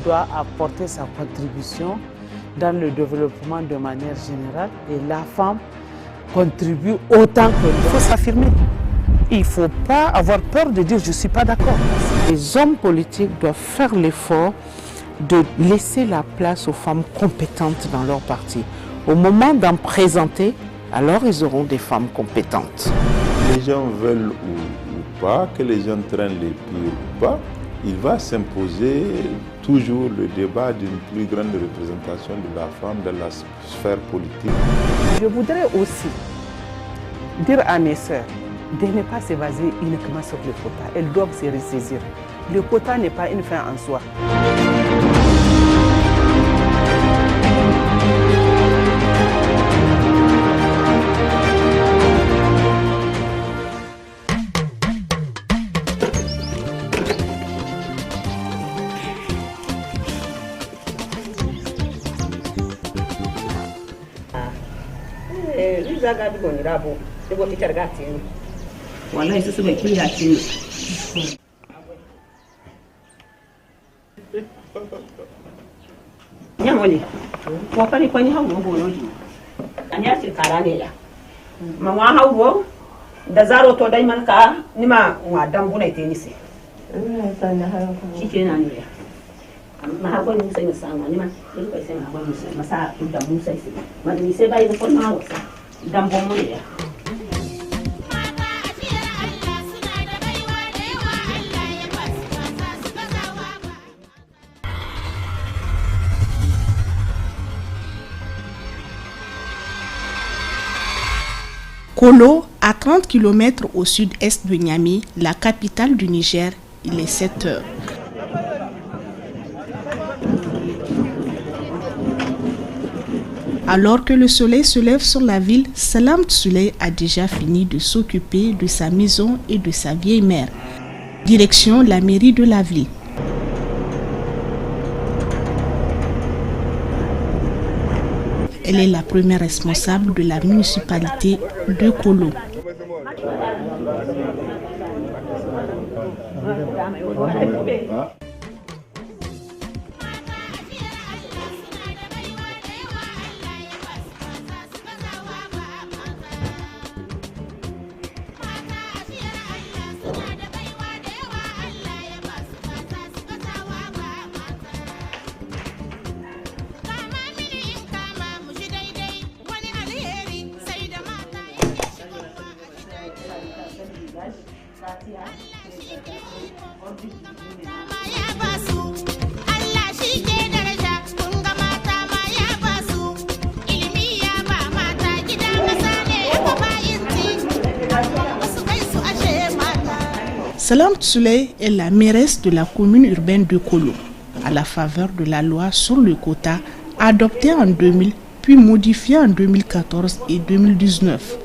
doit apporter sa contribution dans le développement de manière générale et la femme contribue autant que l'homme. Il faut s'affirmer. Il ne faut pas avoir peur de dire je ne suis pas d'accord. Les hommes politiques doivent faire l'effort de laisser la place aux femmes compétentes dans leur parti. Au moment d'en présenter, alors ils auront des femmes compétentes. Les gens veulent ou pas, que les gens traînent les pieds ou pas, il va s'imposer toujours le débat d'une plus grande représentation de la femme dans la sphère politique. Je voudrais aussi dire à mes sœurs de ne pas se baser uniquement sur le quota. Elles doivent se ressaisir. Le quota n'est pas une fin en soi. Wallahi su bai kira ce nyamoni ko kali ko ni hawo gono ji anya ce kara ne ya ma wa hawo da zaro to dai man ka ni ma wa dan buna te ni se shi ke na ne ya ma ha ko ni sai sa ma ni ma ni ko sai ma ko ni sai masa da mu sai sai ma ni sai bai ko na wa dan bon mu ne ya. Kolo, à 30 km au sud-est de Niamey, la capitale du Niger, il est 7 heures. Alors que le soleil se lève sur la ville, Salam Tsouley a déjà fini de s'occuper de sa maison et de sa vieille mère. Direction la mairie de la ville. Elle est la première responsable de la municipalité de Kolo. Salam Tsouley est la mairesse de la commune urbaine de Kolo, à la faveur de la loi sur le quota adoptée en 2000 puis modifiée en 2014 et 2019.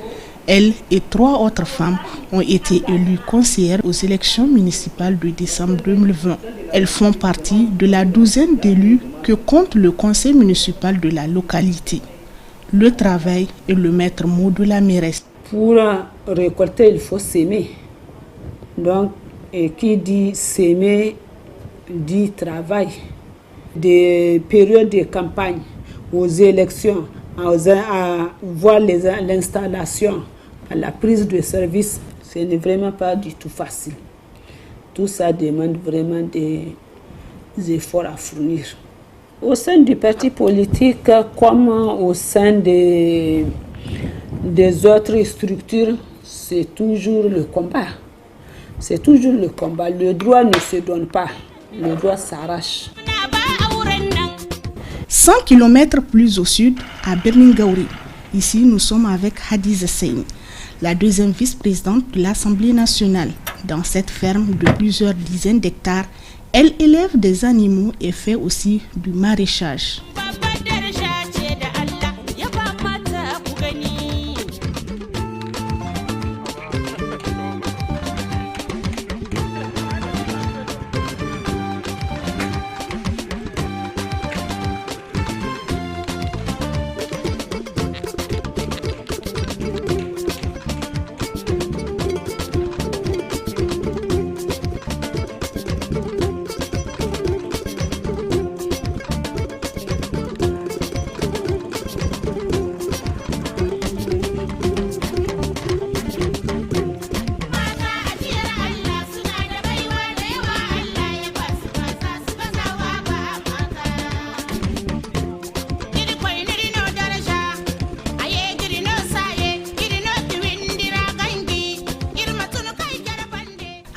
Elle et 3 autres femmes ont été élues conseillères aux élections municipales de décembre 2020. Elles font partie de la douzaine d'élus que compte le conseil municipal de la localité. Le travail est le maître mot de la mairesse. Pour récolter, il faut s'aimer. Donc, qui dit s'aimer, dit travail. Des périodes de campagne aux élections, à voir l'installation, à la prise de service, ce n'est vraiment pas du tout facile. Tout ça demande vraiment des efforts à fournir. Au sein du parti politique, comme au sein des autres structures, c'est toujours le combat. C'est toujours le combat. Le droit ne se donne pas. Le droit s'arrache. 100 km plus au sud, à Berlingaouri. Ici, nous sommes avec Hadiza Seyni, la deuxième vice-présidente de l'Assemblée nationale. Dans cette ferme de plusieurs dizaines d'hectares, elle élève des animaux et fait aussi du maraîchage.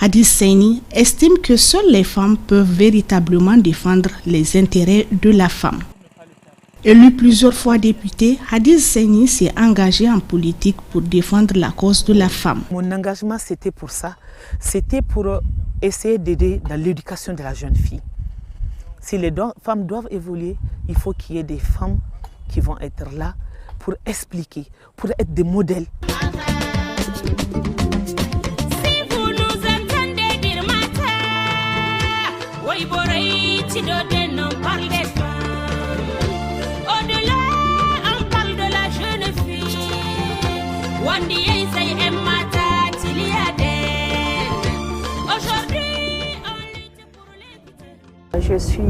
Hadi Saini estime que seules les femmes peuvent véritablement défendre les intérêts de la femme. Élu plusieurs fois député, Hadi Saini s'est engagé en politique pour défendre la cause de la femme. Mon engagement, c'était pour ça. C'était pour essayer d'aider dans l'éducation de la jeune fille. Si les femmes doivent évoluer, il faut qu'il y ait des femmes qui vont être là pour expliquer, pour être des modèles. Je suis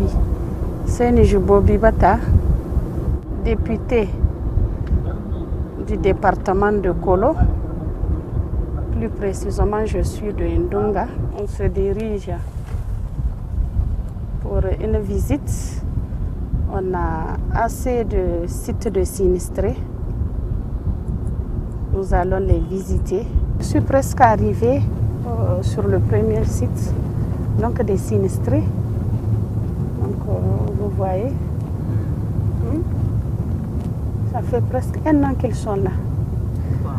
Seni Jubo Bibata, députée du département de Kolo. Plus précisément, je suis de Ndonga. On se dirige pour une visite. On a assez de sites de sinistrés. Nous allons les visiter. Je suis presque arrivée sur le premier site, donc des sinistrés. Vous voyez, ça fait presque 1 an qu'ils sont là.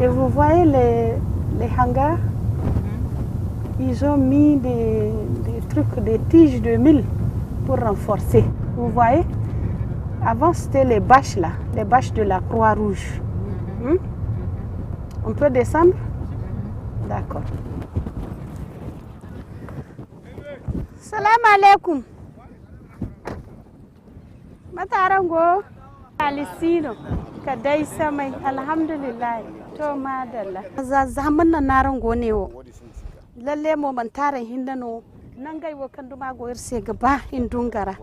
Et vous voyez les hangars, ils ont mis des trucs, des tiges de mille pour renforcer. Vous voyez, avant c'était les bâches là, les bâches de la Croix-Rouge. On peut descendre? D'accord. Salam alaikum. Matarango alisino kadai samai alhamdulillah to madalla za zaman nan narango ne wo lalle mo man taran hindano nan gai wo kan duma go irse gaba indungara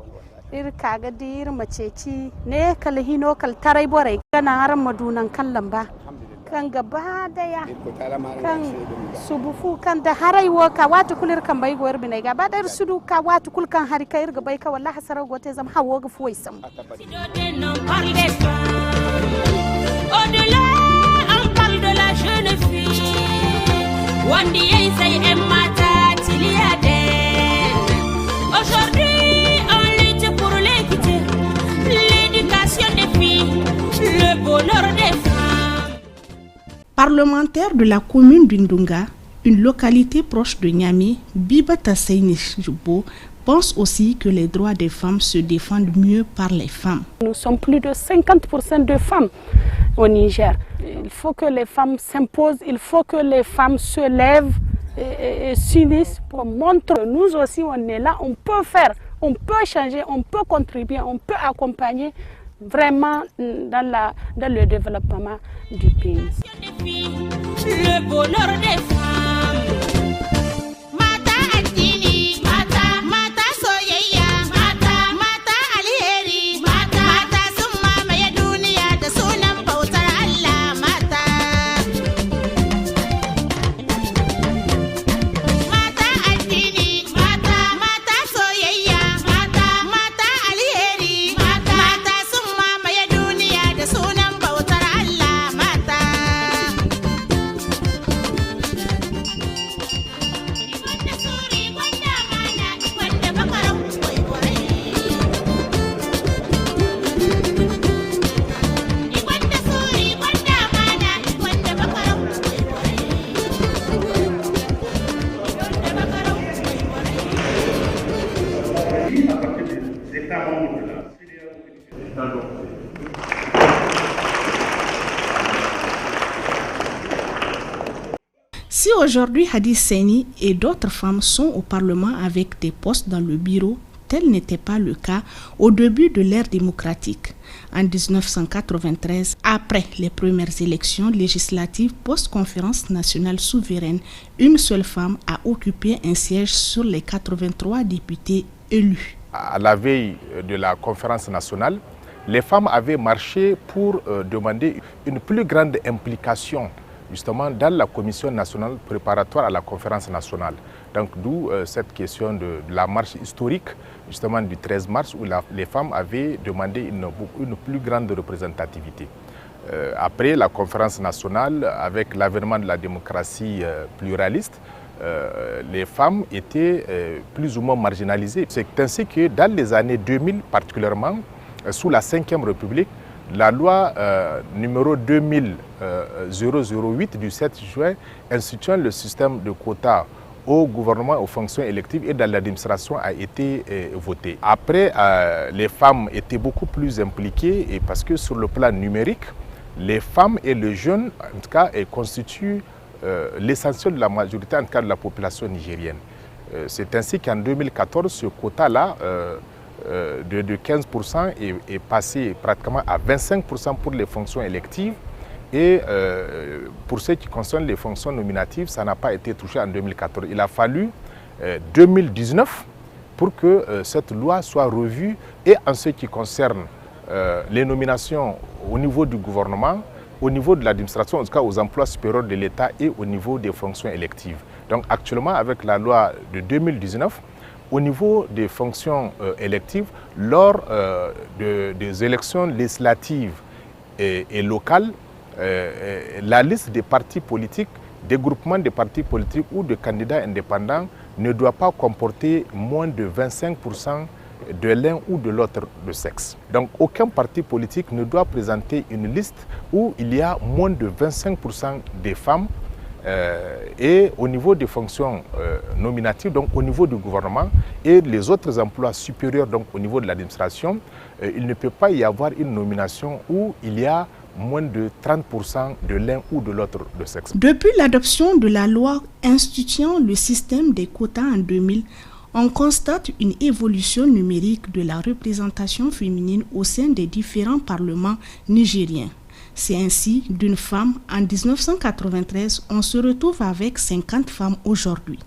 ir kaga dir maceci ne kal hino kal tarai bore kana haran madunan kan lamba kan gaba daya kan subufu kan da harai wo ka watu kulir kan bai go irbinai gaba da sudu ka watu kul kan hari kai irga bai ka wallahi sarar gote zam hawo ga fuwai sam Aujourd'hui on lutte pour l'équité, l'éducation des filles, le bonheur des femmes. Parlementaire de la commune d'Indunga, une localité proche de Niamey, Bibata Saini Jubo pense aussi que les droits des femmes se défendent mieux par les femmes. Nous sommes plus de 50% de femmes au Niger. Il faut que les femmes s'imposent, il faut que les femmes se lèvent et s'unissent pour montrer que nous aussi on est là, on peut faire, on peut changer, on peut contribuer, on peut accompagner vraiment dans le développement du pays. Le bonheur des femmes. Mata addini, mata soyayya, mata alheri, mata sun mamaye duniya da sunan bautar Allah mata. Mata addini, mata soyayya, mata alheri, mata sun mamaye duniya da sunan bautar Allah mata. Si aujourd'hui Hadi Saini et d'autres femmes sont au Parlement avec des postes dans le bureau, tel n'était pas le cas au début de l'ère démocratique. En 1993, après les premières élections législatives post-conférence nationale souveraine, une seule femme a occupé un siège sur les 83 députés élus. À la veille de la conférence nationale, les femmes avaient marché pour demander une plus grande implication justement dans la commission nationale préparatoire à la conférence nationale. Donc d'où cette question de la marche historique justement du 13 mars où les femmes avaient demandé une plus grande représentativité. Après la conférence nationale, avec l'avènement de la démocratie pluraliste, les femmes étaient plus ou moins marginalisées. C'est ainsi que dans les années 2000 particulièrement, sous la 5e République, la loi numéro 2000-008 du 7 juin instituant le système de quotas au gouvernement, aux fonctions électives et dans l'administration a été votée. Après, les femmes étaient beaucoup plus impliquées et parce que sur le plan numérique, les femmes et les jeunes, en tout cas, constituent l'essentiel de la majorité, en tout cas, de la population nigérienne. C'est ainsi qu'en 2014, ce quota-là de 15% est passé pratiquement à 25% pour les fonctions électives. Et pour ce qui concerne les fonctions nominatives, ça n'a pas été touché en 2014. Il a fallu 2019 pour que cette loi soit revue. Et en ce qui concerne les nominations au niveau du gouvernement, au niveau de l'administration, en tout cas aux emplois supérieurs de l'État et au niveau des fonctions électives. Donc actuellement, avec la loi de 2019, au niveau des fonctions électives, lors des élections législatives et locales, la liste des partis politiques, des groupements de partis politiques ou de candidats indépendants ne doit pas comporter moins de 25% de l'un ou de l'autre de sexe. Donc aucun parti politique ne doit présenter une liste où il y a moins de 25% des femmes et au niveau des fonctions nominatives, donc au niveau du gouvernement et les autres emplois supérieurs, donc au niveau de l'administration, il ne peut pas y avoir une nomination où il y a moins de 30% de l'un ou de l'autre de sexe. Depuis l'adoption de la loi instituant le système des quotas en 2000, on constate une évolution numérique de la représentation féminine au sein des différents parlements nigériens. C'est ainsi, d'une femme en 1993, on se retrouve avec 50 femmes aujourd'hui.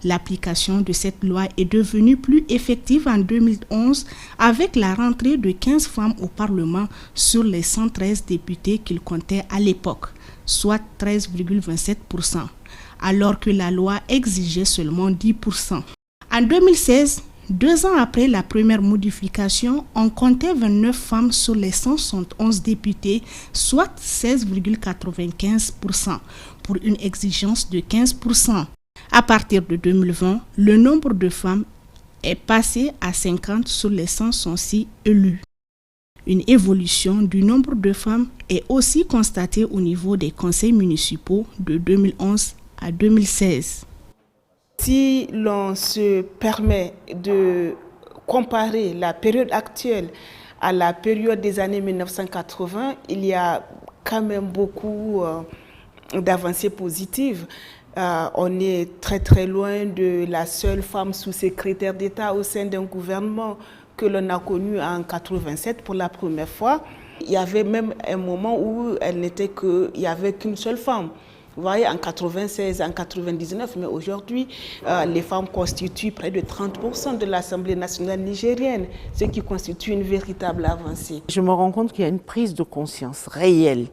L'application de cette loi est devenue plus effective en 2011 avec la rentrée de 15 femmes au Parlement sur les 113 députés qu'il comptait à l'époque, soit 13,27%, alors que la loi exigeait seulement 10%. En 2016, 2 ans après la première modification, on comptait 29 femmes sur les 171 députés, soit 16,95%, pour une exigence de 15%. À partir de 2020, le nombre de femmes est passé à 50 sur les 166 élus. Une évolution du nombre de femmes est aussi constatée au niveau des conseils municipaux de 2011 à 2016. Si l'on se permet de comparer la période actuelle à la période des années 1980, il y a quand même beaucoup d'avancées positives. On est très très loin de la seule femme sous-secrétaire d'État au sein d'un gouvernement que l'on a connu en 87 pour la première fois. Il y avait même un moment où il n'y avait qu'une seule femme. Vous voyez, en 96, en 99, mais aujourd'hui, les femmes constituent près de 30% de l'Assemblée nationale nigérienne, ce qui constitue une véritable avancée. Je me rends compte qu'il y a une prise de conscience réelle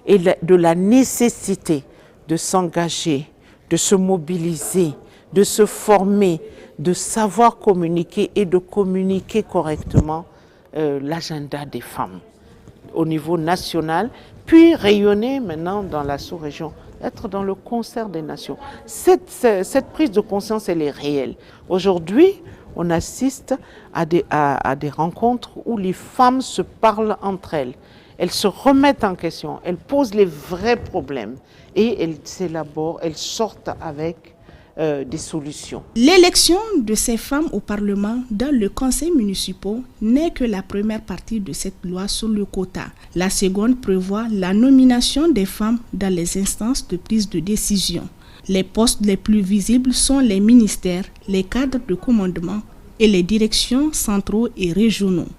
et de la nécessité de s'engager, de se mobiliser, de se former, de savoir communiquer et de communiquer correctement l'agenda des femmes au niveau national, puis rayonner maintenant dans la sous-région, être dans le concert des nations. Cette prise de conscience, elle est réelle. Aujourd'hui, on assiste à des rencontres où les femmes se parlent entre elles. Elles se remettent en question, elles posent les vrais problèmes et elles s'élaborent, elles sortent avec des solutions. L'élection de ces femmes au Parlement dans le conseil municipal n'est que la première partie de cette loi sur le quota. La seconde prévoit la nomination des femmes dans les instances de prise de décision. Les postes les plus visibles sont les ministères, les cadres de commandement et les directions centraux et régionaux.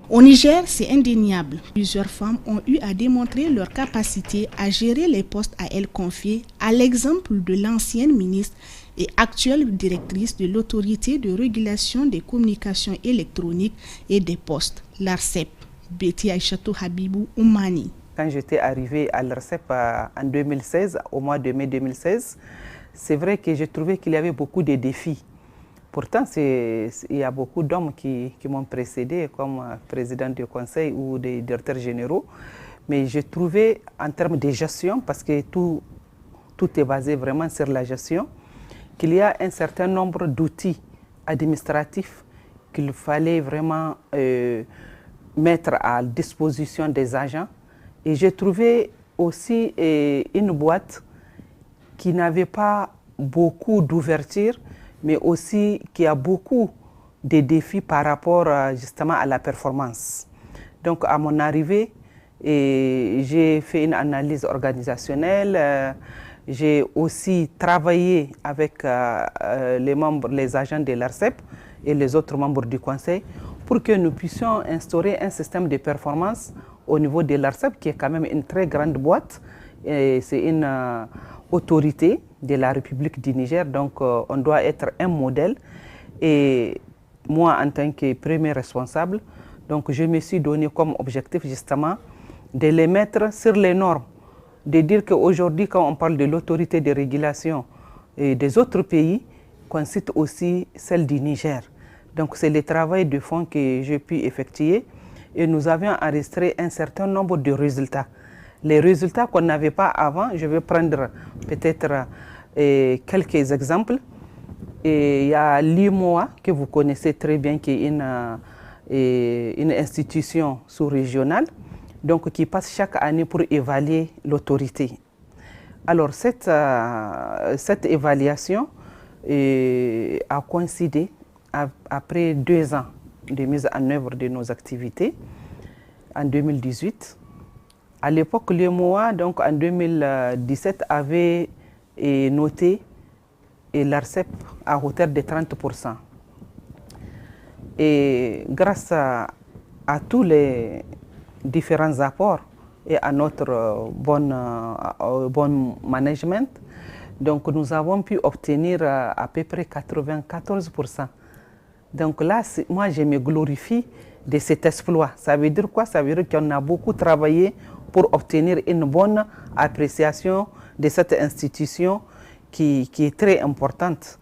Au Niger, c'est indéniable. Plusieurs femmes ont eu à démontrer leur capacité à gérer les postes à elles confiés, à l'exemple de l'ancienne ministre et actuelle directrice de l'autorité de régulation des communications électroniques et des postes, l'ARCEP, Betty Aïchatou Habibou Oumani. Quand j'étais arrivée à l'ARCEP en 2016, au mois de mai 2016, c'est vrai que j'ai trouvé qu'il y avait beaucoup de défis. Pourtant, il y a beaucoup d'hommes qui m'ont précédé comme président du conseil ou des directeurs généraux. Mais j'ai trouvé en termes de gestion, parce que tout est basé vraiment sur la gestion, qu'il y a un certain nombre d'outils administratifs qu'il fallait vraiment mettre à disposition des agents. Et j'ai trouvé aussi une boîte qui n'avait pas beaucoup d'ouverture, mais aussi qui a beaucoup de défis par rapport justement à la performance. Donc à mon arrivée, j'ai fait une analyse organisationnelle, j'ai aussi travaillé avec les agents de l'ARCEP et les autres membres du conseil pour que nous puissions instaurer un système de performance au niveau de l'ARCEP, qui est quand même une très grande boîte. C'est une autorité de la République du Niger, donc on doit être un modèle. Et moi, en tant que premier responsable, donc je me suis donné comme objectif justement de les mettre sur les normes, de dire qu'aujourd'hui, quand on parle de l'autorité de régulation et des autres pays, qu'on cite aussi celle du Niger. Donc c'est le travail de fond que j'ai pu effectuer et nous avions enregistré un certain nombre de résultats. Les résultats qu'on n'avait pas avant, je vais prendre peut-être quelques exemples. Et il y a l'IMOA, que vous connaissez très bien, qui est une institution sous-régionale, donc qui passe chaque année pour évaluer l'autorité. Alors cette évaluation a coïncidé après 2 ans de mise en œuvre de nos activités, en 2018. À l'époque, l'IMOA, donc en 2017, avait noté l'ARCEP à hauteur de 30%. Et grâce à tous les différents apports et à notre bon management, donc nous avons pu obtenir à peu près 94%. Donc là, moi, je me glorifie de cet exploit. Ça veut dire quoi? Ça veut dire qu'on a beaucoup travaillé pour obtenir une bonne appréciation de cette institution qui est très importante.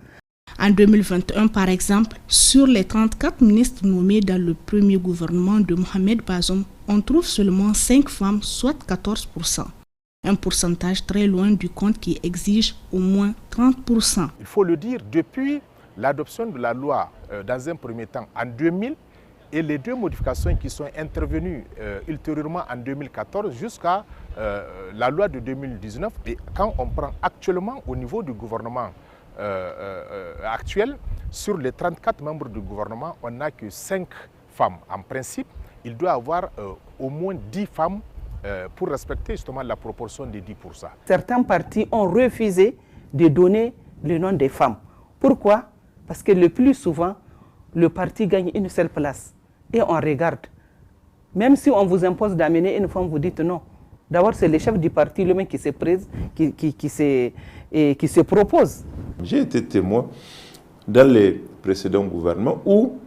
En 2021, par exemple, sur les 34 ministres nommés dans le premier gouvernement de Mohamed Bazoum, on trouve seulement 5 femmes, soit 14%. Un pourcentage très loin du compte qui exige au moins 30%. Il faut le dire, depuis l'adoption de la loi dans un premier temps en 2000 et les 2 modifications qui sont intervenues ultérieurement en 2014 jusqu'à la loi de 2019. Et quand on prend actuellement au niveau du gouvernement actuel, sur les 34 membres du gouvernement, on n'a que 5 femmes. En principe, il doit y avoir au moins 10 femmes pour respecter justement la proportion de 10%. Certains partis ont refusé de donner le nom des femmes. Pourquoi? Parce que le plus souvent, le parti gagne une seule place. Et on regarde. Même si on vous impose d'amener une femme, vous dites non. D'abord, c'est le chef du parti lui-même qui se propose. J'ai été témoin dans les précédents gouvernements où,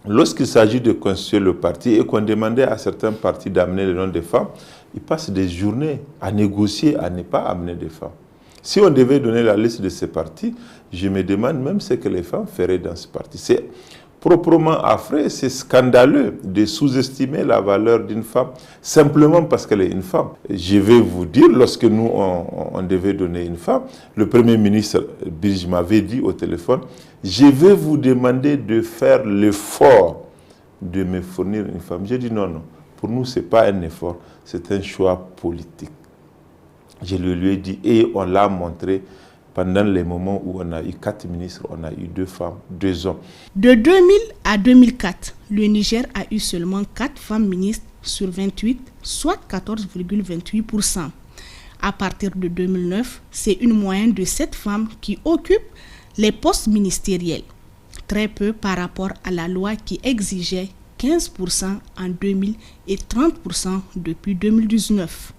lorsqu'il s'agit de constituer le parti et qu'on demandait à certains partis d'amener le nom des femmes, ils passent des journées à négocier, à ne pas amener des femmes. Si on devait donner la liste de ces partis, je me demande même ce que les femmes feraient dans ce parti. C'est proprement affreux, c'est scandaleux de sous-estimer la valeur d'une femme simplement parce qu'elle est une femme. Je vais vous dire, lorsque nous, on devait donner une femme, le Premier ministre Bilge m'avait dit au téléphone, je vais vous demander de faire l'effort de me fournir une femme. J'ai dit non, non, pour nous, ce n'est pas un effort, c'est un choix politique. Je le lui ai dit et on l'a montré pendant les moments où on a eu 4 ministres, on a eu 2 femmes, 2 hommes. De 2000 à 2004, le Niger a eu seulement 4 femmes ministres sur 28, soit 14,28%. À partir de 2009, c'est une moyenne de 7 femmes qui occupent les postes ministériels. Très peu par rapport à la loi qui exigeait 15% en 2000 et 30% depuis 2019.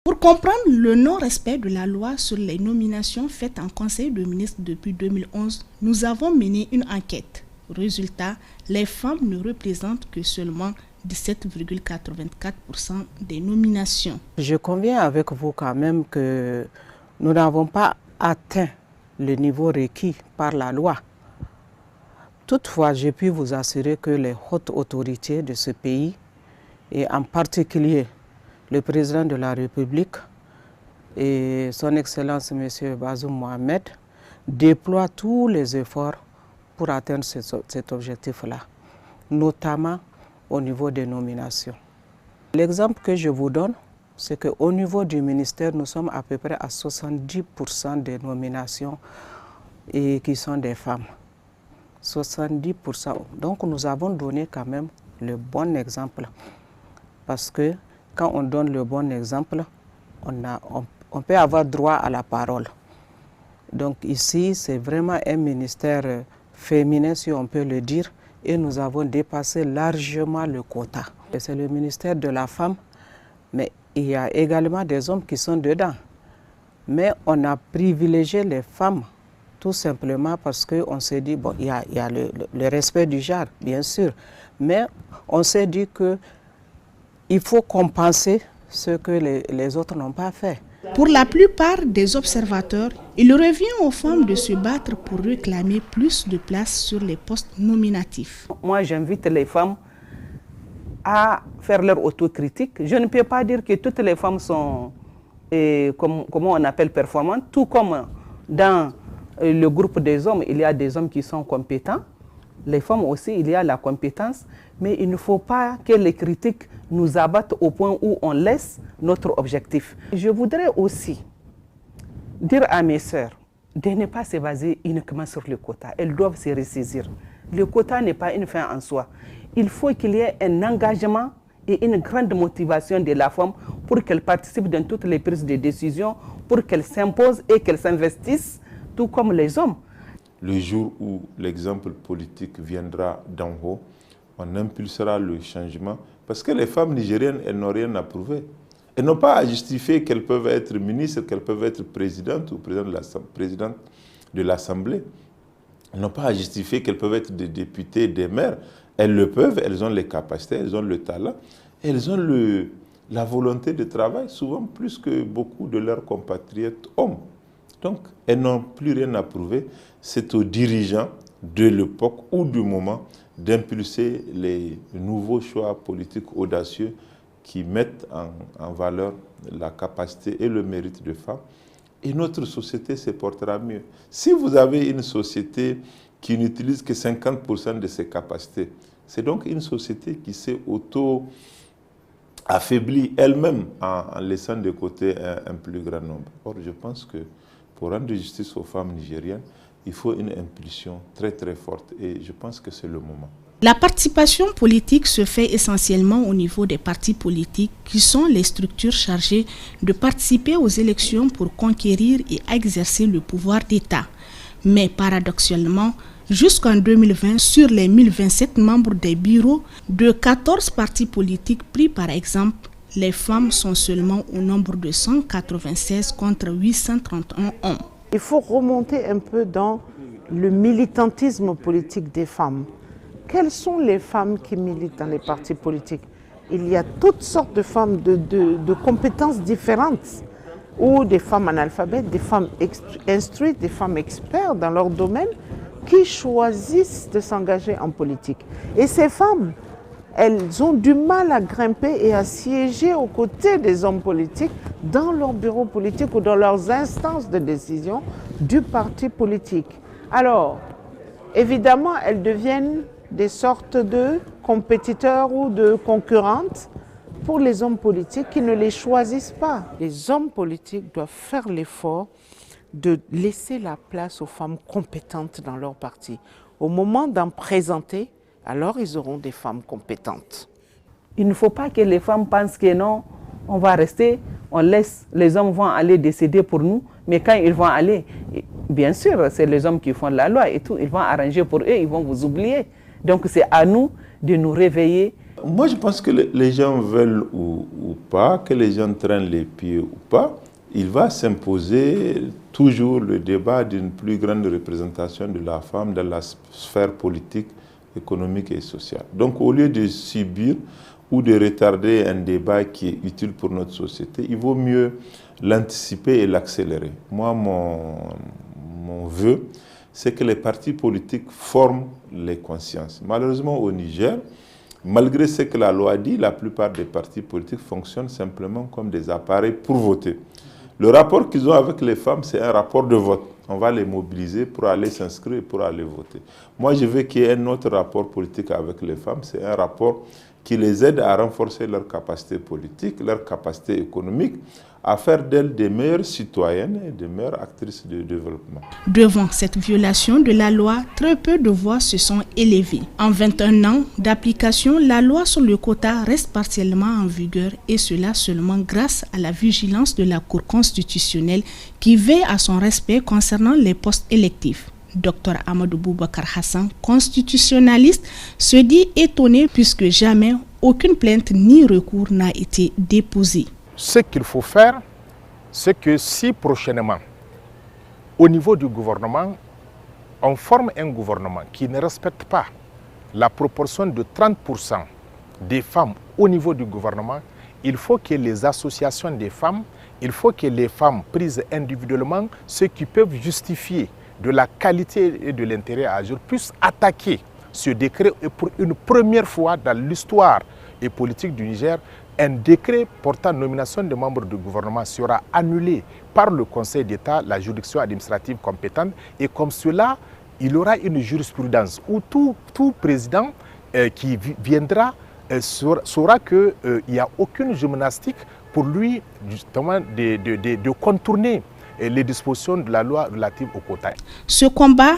Pour comprendre le non-respect de la loi sur les nominations faites en Conseil de ministres depuis 2011, nous avons mené une enquête. Résultat, les femmes ne représentent que seulement 17,84% des nominations. Je conviens avec vous quand même que nous n'avons pas atteint le niveau requis par la loi. Toutefois, je puis vous assurer que les hautes autorités de ce pays, et en particulier le président de la République et son Excellence M. Bazoum Mohamed, déploie tous les efforts pour atteindre cet objectif-là, notamment au niveau des nominations. L'exemple que je vous donne, c'est qu'au niveau du ministère, nous sommes à peu près à 70% des nominations qui sont des femmes. 70%. Donc nous avons donné quand même le bon exemple. Parce que quand on donne le bon exemple, on peut avoir droit à la parole. Donc ici, c'est vraiment un ministère féminin, si on peut le dire, et nous avons dépassé largement le quota. C'est le ministère de la femme, mais il y a également des hommes qui sont dedans. Mais on a privilégié les femmes tout simplement parce qu'on s'est dit, bon, il y a le respect du genre, bien sûr, mais on s'est dit qu'il faut compenser ce que les autres n'ont pas fait. Pour la plupart des observateurs, il revient aux femmes de se battre pour réclamer plus de place sur les postes nominatifs. Moi, j'invite les femmes à faire leur autocritique. Je ne peux pas dire que toutes les femmes sont, comment on appelle, performantes, tout comme dans le groupe des hommes, il y a des hommes qui sont compétents. Les femmes aussi, il y a la compétence, mais il ne faut pas que les critiques nous abattent au point où on laisse notre objectif. Je voudrais aussi dire à mes sœurs de ne pas se baser uniquement sur le quota. Elles doivent se ressaisir. Le quota n'est pas une fin en soi. Il faut qu'il y ait un engagement et une grande motivation de la femme pour qu'elle participe dans toutes les prises de décision, pour qu'elle s'impose et qu'elle s'investisse, tout comme les hommes. Le jour où l'exemple politique viendra d'en haut, on impulsera le changement. Parce que les femmes nigériennes, elles n'ont rien à prouver. Elles n'ont pas à justifier qu'elles peuvent être ministres, qu'elles peuvent être présidentes ou présidentes de l'Assemblée. Elles n'ont pas à justifier qu'elles peuvent être des députés, des maires. Elles le peuvent, elles ont les capacités, elles ont le talent, elles ont la volonté de travail, souvent plus que beaucoup de leurs compatriotes hommes. Donc, elles n'ont plus rien à prouver. C'est aux dirigeants de l'époque ou du moment d'impulser les nouveaux choix politiques audacieux qui mettent en valeur la capacité et le mérite des femmes. Et notre société se portera mieux. Si vous avez une société qui n'utilise que 50% de ses capacités, c'est donc une société qui s'est auto-affaiblie elle-même en laissant de côté un plus grand nombre. Or, je pense que pour rendre justice aux femmes nigériennes, il faut une impulsion très très forte et je pense que c'est le moment. La participation politique se fait essentiellement au niveau des partis politiques qui sont les structures chargées de participer aux élections pour conquérir et exercer le pouvoir d'État. Mais paradoxalement, jusqu'en 2020, sur les 1027 membres des bureaux de 14 partis politiques pris par exemple, les femmes sont seulement au nombre de 196 contre 831 hommes. Il faut remonter un peu dans le militantisme politique des femmes. Quelles sont les femmes qui militent dans les partis politiques? Il y a toutes sortes de femmes de compétences différentes, ou des femmes analphabètes, des femmes instruites, des femmes expertes dans leur domaine, qui choisissent de s'engager en politique. Et ces femmes, elles ont du mal à grimper et à siéger aux côtés des hommes politiques dans leurs bureaux politiques ou dans leurs instances de décision du parti politique. Alors, évidemment, elles deviennent des sortes de compétiteurs ou de concurrentes pour les hommes politiques qui ne les choisissent pas. Les hommes politiques doivent faire l'effort de laisser la place aux femmes compétentes dans leur parti. Au moment d'en présenter, alors ils auront des femmes compétentes. Il ne faut pas que les femmes pensent que non, on va rester, on laisse, les hommes vont aller décider pour nous, mais quand ils vont aller, bien sûr, c'est les hommes qui font la loi et tout, ils vont arranger pour eux, ils vont vous oublier. Donc c'est à nous de nous réveiller. Moi je pense que les gens veulent ou pas, que les gens traînent les pieds ou pas, il va s'imposer toujours le débat d'une plus grande représentation de la femme dans la sphère politique, économique et sociale. Donc au lieu de subir ou de retarder un débat qui est utile pour notre société, il vaut mieux l'anticiper et l'accélérer. Moi, mon vœu, c'est que les partis politiques forment les consciences. Malheureusement au Niger, malgré ce que la loi dit, la plupart des partis politiques fonctionnent simplement comme des appareils pour voter. Le rapport qu'ils ont avec les femmes, c'est un rapport de vote. on va les mobiliser pour aller s'inscrire, pour aller voter. Moi, je veux qu'il y ait un autre rapport politique avec les femmes. C'est un rapport qui les aide à renforcer leur capacité politique, leur capacité économique, à faire d'elles des meilleures citoyennes et des meilleures actrices de développement. Devant cette violation de la loi, très peu de voix se sont élevées. En 21 ans d'application, la loi sur le quota reste partiellement en vigueur et cela seulement grâce à la vigilance de la Cour constitutionnelle qui veille à son respect concernant les postes électifs. Dr Amadou Boubacar Hassan, constitutionnaliste, se dit étonné puisque jamais aucune plainte ni recours n'a été déposé. Ce qu'il faut faire, c'est que si prochainement, au niveau du gouvernement, on forme un gouvernement qui ne respecte pas la proportion de 30% des femmes au niveau du gouvernement, il faut que les associations des femmes, il faut que les femmes prises individuellement, ceux qui peuvent justifier de la qualité et de l'intérêt à agir, puissent attaquer ce décret. Et pour une première fois dans l'histoire et politique du Niger, un décret portant nomination des membres du gouvernement sera annulé par le Conseil d'État, la juridiction administrative compétente. Et comme cela, il y aura une jurisprudence où tout président qui viendra saura qu'il n'y a aucune gymnastique pour lui justement de contourner les dispositions de la loi relative au quota. Ce combat,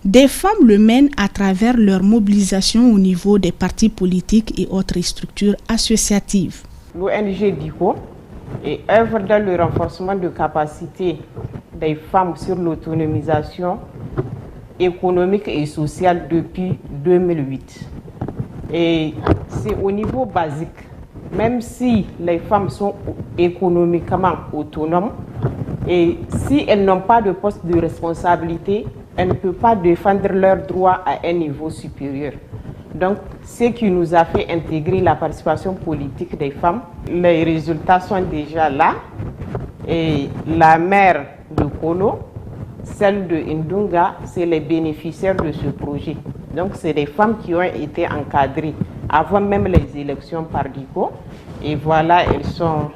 des femmes le mènent à travers leur mobilisation au niveau des partis politiques et autres structures associatives. L'ONG DICO œuvre dans le renforcement de capacités des femmes sur l'autonomisation économique et sociale depuis 2008. Et c'est au niveau basique, même si les femmes sont économiquement autonomes, et si elles n'ont pas de poste de responsabilité, elles ne peuvent pas défendre leurs droits à un niveau supérieur. Donc, ce qui nous a fait intégrer la participation politique des femmes, les résultats sont déjà là. Et la maire de Kolo, celle de Ndunga, c'est les bénéficiaires de ce projet. Donc, c'est des femmes qui ont été encadrées avant même les élections par DICO. Et voilà, elles sont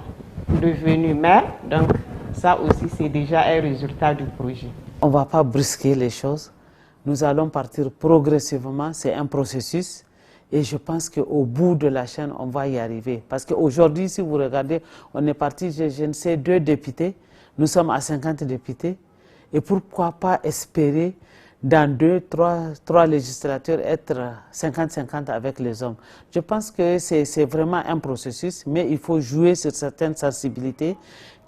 devenues maires. Donc, ça aussi, c'est déjà un résultat du projet. On ne va pas brusquer les choses. Nous allons partir progressivement. C'est un processus. Et je pense qu'au bout de la chaîne, on va y arriver. Parce qu'aujourd'hui, si vous regardez, on est parti, je ne sais, 2 députés. Nous sommes à 50 députés. Et pourquoi pas espérer, dans 3 législatures, être 50-50 avec les hommes. Je pense que c'est vraiment un processus, mais il faut jouer sur certaines sensibilités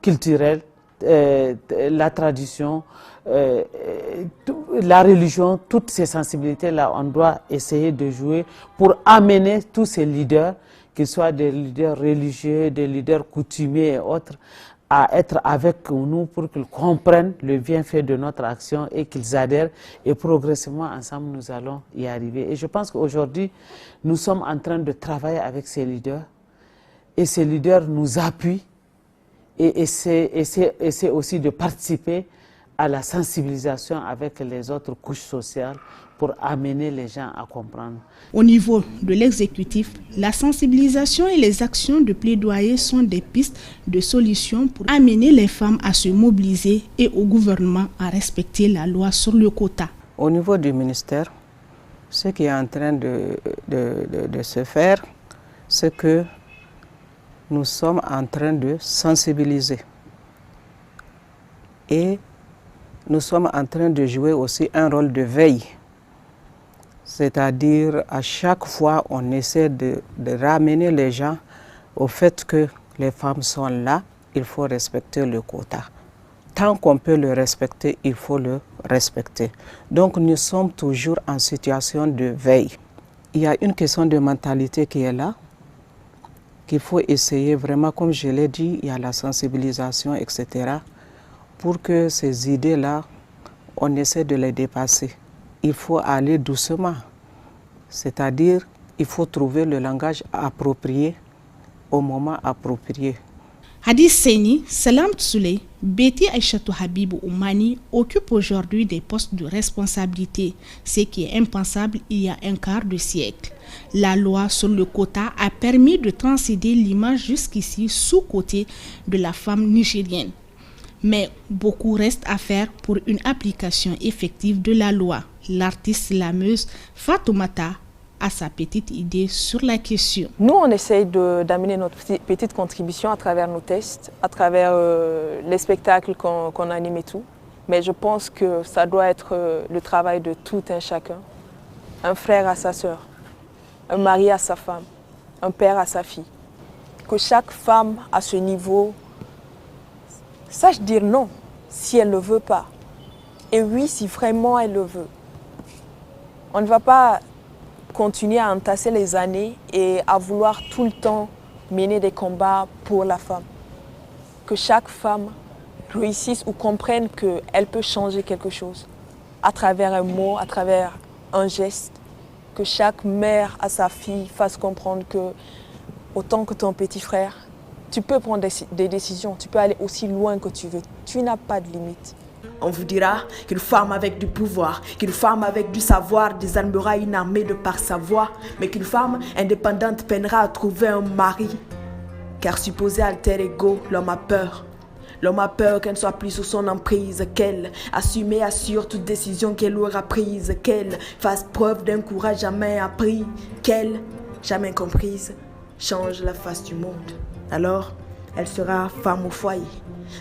culturelles, la tradition, la religion, toutes ces sensibilités-là, on doit essayer de jouer pour amener tous ces leaders, qu'ils soient des leaders religieux, des leaders coutumiers et autres, à être avec nous pour qu'ils comprennent le bienfait de notre action et qu'ils adhèrent. Et progressivement, ensemble, nous allons y arriver. Et je pense qu'aujourd'hui, nous sommes en train de travailler avec ces leaders. Et ces leaders nous appuient et essaient aussi de participer à la sensibilisation avec les autres couches sociales pour amener les gens à comprendre. Au niveau de l'exécutif, la sensibilisation et les actions de plaidoyer sont des pistes de solutions pour amener les femmes à se mobiliser et au gouvernement à respecter la loi sur le quota. Au niveau du ministère, ce qui est en train de se faire, c'est que nous sommes en train de sensibiliser. Et nous sommes en train de jouer aussi un rôle de veille. C'est-à-dire, à chaque fois, on essaie de ramener les gens au fait que les femmes sont là, il faut respecter le quota. Tant qu'on peut le respecter, il faut le respecter. Donc, nous sommes toujours en situation de veille. Il y a une question de mentalité qui est là, qu'il faut essayer vraiment, comme je l'ai dit, il y a la sensibilisation, etc., pour que ces idées-là, on essaie de les dépasser. Il faut aller doucement, c'est-à-dire il faut trouver le langage approprié au moment approprié. Hadis Seni, Salam Tsouley, Betty Aïchatou Habib Oumani occupent aujourd'hui des postes de responsabilité, ce qui est impensable il y a un quart de siècle. La loi sur le quota a permis de transcender l'image jusqu'ici sous-cotée de la femme nigérienne. Mais beaucoup reste à faire pour une application effective de la loi. L'artiste slameuse Fatoumata a sa petite idée sur la question. Nous, on essaye d'amener notre petite contribution à travers nos tests, à travers les spectacles qu'on anime et tout. Mais je pense que ça doit être le travail de tout un chacun. Un frère à sa sœur, un mari à sa femme, un père à sa fille. Que chaque femme à ce niveau sache dire non si elle ne le veut pas. Et oui, si vraiment elle le veut. On ne va pas continuer à entasser les années et à vouloir tout le temps mener des combats pour la femme. Que chaque femme réussisse ou comprenne qu'elle peut changer quelque chose à travers un mot, à travers un geste. Que chaque mère à sa fille fasse comprendre que, autant que ton petit frère, tu peux prendre des décisions, tu peux aller aussi loin que tu veux. Tu n'as pas de limite. On vous dira qu'une femme avec du pouvoir, qu'une femme avec du savoir désarmera une armée de par sa voix, mais qu'une femme indépendante peinera à trouver un mari. Car supposé alter ego, l'homme a peur. L'homme a peur qu'elle ne soit plus sous son emprise, qu'elle assume et assure toute décision qu'elle aura prise, qu'elle fasse preuve d'un courage jamais appris, qu'elle, jamais comprise, change la face du monde. Alors, elle sera femme au foyer,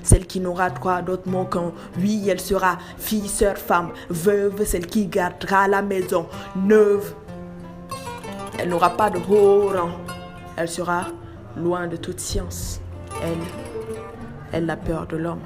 celle qui n'aura droit à d'autres mots qu'en oui, elle sera fille, sœur, femme, veuve, celle qui gardera la maison neuve. Elle n'aura pas de haut rang, elle sera loin de toute science. Elle a peur de l'homme.